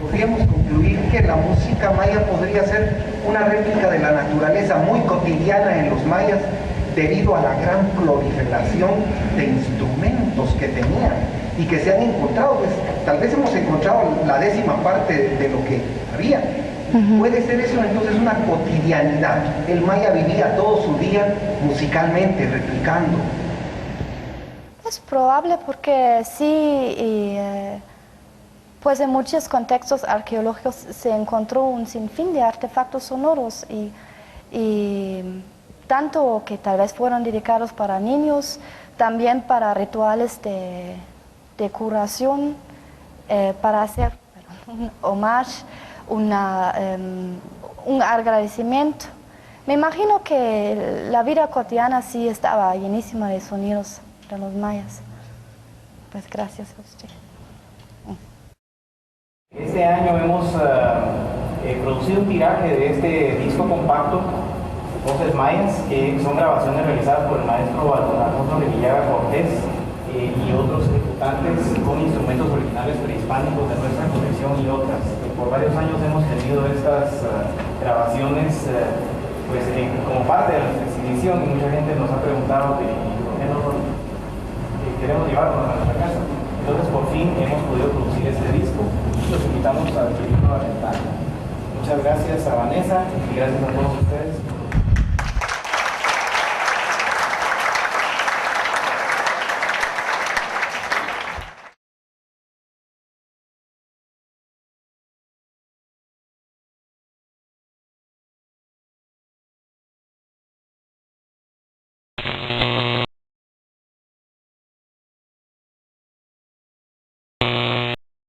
Podríamos concluir que la música maya podría ser una réplica de la naturaleza muy cotidiana en los mayas debido a la gran proliferación de instrumentos que tenían y que se han encontrado, pues tal vez hemos encontrado la 10ª parte de lo que había. Puede ser eso entonces una cotidianidad. El maya vivía todo su día musicalmente, replicando. Es probable porque sí, pues en muchos contextos arqueológicos se encontró un sinfín de artefactos sonoros y tanto que tal vez fueron dedicados para niños, también para rituales de curación, para hacer un homage, un agradecimiento. Me imagino que la vida cotidiana sí estaba llenísima de sonidos de los mayas. Pues gracias a usted. Este año hemos producido un tiraje de este disco compacto, Voces Mayas, que son grabaciones realizadas por el maestro Alfonso Revillaga Cortés y otros ejecutantes con instrumentos originales prehispánicos de nuestra colección y otras. Por varios años hemos tenido estas grabaciones pues, como parte de nuestra exhibición y mucha gente nos ha preguntado de por qué no queremos llevarnos a nuestra casa. Entonces por fin hemos podido producir este disco y los invitamos a adquirirlo a la ventana. Muchas gracias a Vanessa y gracias a todos ustedes.